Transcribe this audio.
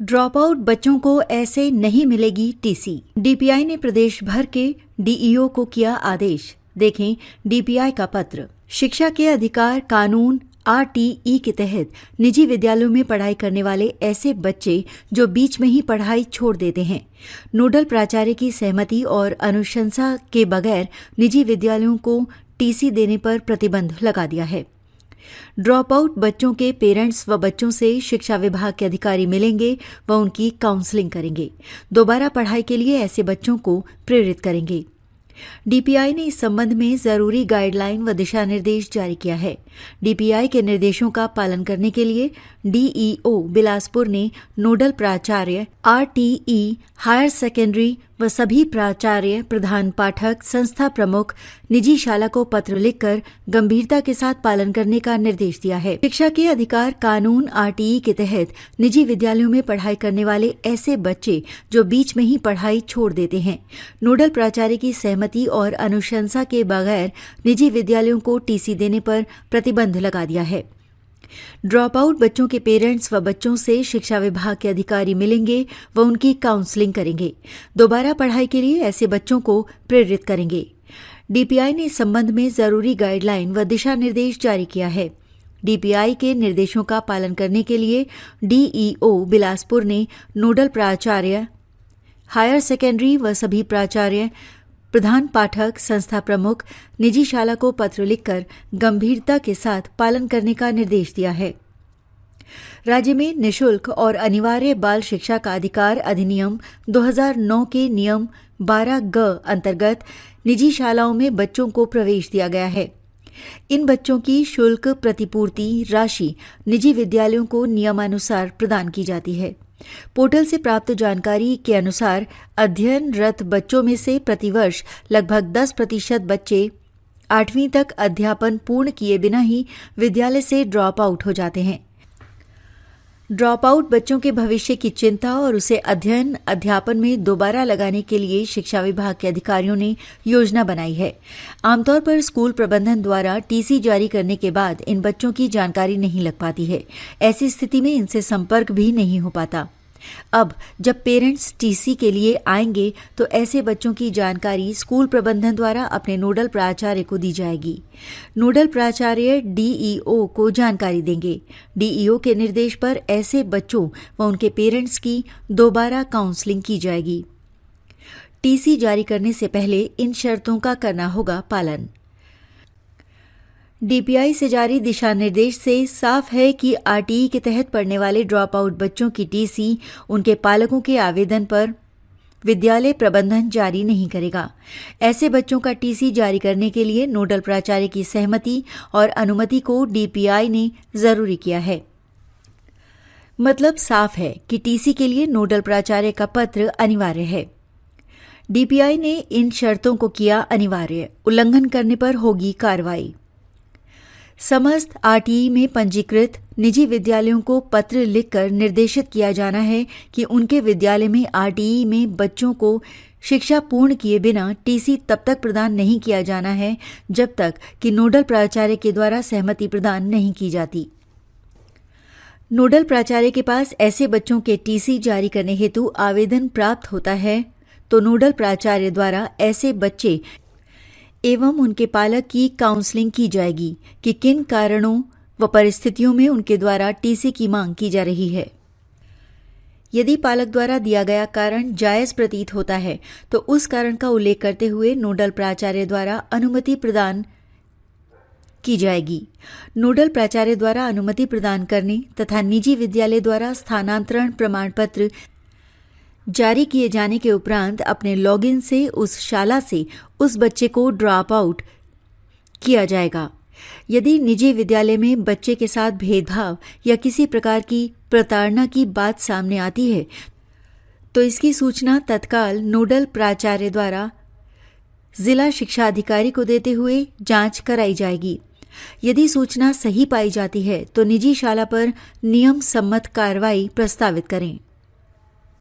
Drop out बच्चों को ऐसे नहीं मिलेगी टीसी। डीपीआई ने प्रदेश भर के डीईओ को किया आदेश। देखें डीपीआई का पत्र। शिक्षा के अधिकार कानून आरटीई के तहत निजी विद्यालयों में पढ़ाई करने वाले ऐसे बच्चे जो बीच में ही पढ़ाई छोड़ देते हैं, नोडल प्राचार्य की सहमति और अनुशंसा के बगैर निजी विद्यालयों को टीसी देने पर प्रतिबंध लगा दिया है। ड्रॉप आउट बच्चों के पेरेंट्स व बच्चों से शिक्षा विभाग के अधिकारी मिलेंगे व उनकी काउंसलिंग करेंगे। दोबारा पढ़ाई के लिए ऐसे बच्चों को प्रेरित करेंगे। डीपीआई ने इस संबंध में जरूरी गाइडलाइन व दिशा निर्देश जारी किया है। डीपीआई के निर्देशों का पालन करने के लिए डीईओ बिलासपुर ने नोडल प्राचार्य, आरटीई, हायर सेकेंडरी व सभी प्राचार्य, प्रधान पाठक, संस्था प्रमुख, निजी शाला को पत्र लिखकर गंभीरता के साथ पालन करने का निर्देश दिया है। शिक्षा के अधिकार कानून आरटीई के तहत निजी विद्यालयों में पढ़ाई करने वाले ऐसे बच्चे जो बीच में ही पढ़ाई छोड़ देते हैं, नोडल प्राचार्य की सहमति और अनुशंसा के बगैर निजी विद्यालयों को टीसी देने पर प्रतिबंध लगा दिया है। ड्रॉप आउट बच्चों के पेरेंट्स व बच्चों से शिक्षा विभाग के अधिकारी मिलेंगे व उनकी काउंसलिंग करेंगे। दोबारा पढ़ाई के लिए ऐसे बच्चों को प्रेरित करेंगे। डीपीआई ने इस संबंध में जरूरी गाइडलाइन व दिशा निर्देश जारी किया है। डीपीआई के निर्देशों का पालन करने के लिए डीईओ बिलासपुर ने नोडल प्राचार्य, हायर सेकेंडरी व सभी प्राचार्य, प्रधान पाठक, संस्था प्रमुख, निजी शाला को पत्र लिखकर गंभीरता के साथ पालन करने का निर्देश दिया है। राज्य में निःशुल्क और अनिवार्य बाल शिक्षा का अधिकार अधिनियम 2009 के नियम 12(ग) अंतर्गत निजी शालाओं में बच्चों को प्रवेश दिया गया है। इन बच्चों की शुल्क प्रतिपूर्ति राशि निजी विद्यालयों को नियमानुसार प्रदान की जाती है। पोर्टल से प्राप्त जानकारी के अनुसार अध्ययनरत बच्चों में से प्रतिवर्ष लगभग 10% बच्चे 8वीं तक अध्यापन पूर्ण किए बिना ही विद्यालय से ड्रॉप आउट हो जाते हैं। ड्रॉप आउट बच्चों के भविष्य की चिंता और उसे अध्यापन में दोबारा लगाने के लिए शिक्षा विभाग के अधिकारियों ने योजना बनाई है। आमतौर पर स्कूल प्रबंधन द्वारा टीसी जारी करने के बाद इन बच्चों की जानकारी नहीं लग पाती है। ऐसी स्थिति में इनसे संपर्क भी नहीं हो पाता। अब जब पेरेंट्स टीसी के लिए आएंगे तो ऐसे बच्चों की जानकारी स्कूल प्रबंधन द्वारा अपने नोडल प्राचार्य को दी जाएगी। नोडल प्राचार्य डीईओ को जानकारी देंगे। डीईओ के निर्देश पर ऐसे बच्चों व उनके पेरेंट्स की दोबारा काउंसलिंग की जाएगी। टीसी जारी करने से पहले इन शर्तों का करना होगा पालन। डीपीआई से जारी दिशा निर्देश से साफ है कि आरटीई के तहत पढ़ने वाले ड्रॉप आउट बच्चों की टीसी उनके पालकों के आवेदन पर विद्यालय प्रबंधन जारी नहीं करेगा। ऐसे बच्चों का टीसी जारी करने के लिए नोडल प्राचार्य की सहमति और अनुमति को डीपीआई ने जरूरी किया है। मतलब साफ है कि टीसी के लिए नोडल प्राचार्य का पत्र अनिवार्य है। डीपीआई ने इन शर्तों को किया अनिवार्य। उल्लंघन करने पर होगी कार्रवाई। समस्त आरटीई में पंजीकृत निजी विद्यालयों को पत्र लिखकर निर्देशित किया जाना है कि उनके विद्यालय में आरटीई में बच्चों को शिक्षा पूर्ण किए बिना टीसी तब तक प्रदान नहीं किया जाना है जब तक कि नोडल प्राचार्य के द्वारा सहमति प्रदान नहीं की जाती। नोडल प्राचार्य के पास ऐसे बच्चों के टीसी जारी करने हेतु आवेदन प्राप्त होता है तो नोडल प्राचार्य द्वारा ऐसे बच्चे एवं उनके पालक की काउंसलिंग की जाएगी कि किन कारणों व परिस्थितियों में उनके द्वारा टीसी की मांग की जा रही है। यदि पालक द्वारा दिया गया कारण जायज प्रतीत होता है तो उस कारण का उल्लेख करते हुए नोडल प्राचार्य द्वारा अनुमति प्रदान की जाएगी। नोडल प्राचार्य द्वारा अनुमति प्रदान करने तथा निजी विद्यालय द्वारा स्थानांतरण प्रमाण पत्र जारी किए जाने के उपरांत अपने लॉगिन से उस शाला से उस बच्चे को ड्रॉप आउट किया जाएगा। यदि निजी विद्यालय में बच्चे के साथ भेदभाव या किसी प्रकार की प्रताड़ना की बात सामने आती है तो इसकी सूचना तत्काल नोडल प्राचार्य द्वारा जिला शिक्षा अधिकारी को देते हुए जांच कराई जाएगी। यदि सूचना सही पाई जाती है तो निजी शाला पर नियम सम्मत कार्रवाई प्रस्तावित करें।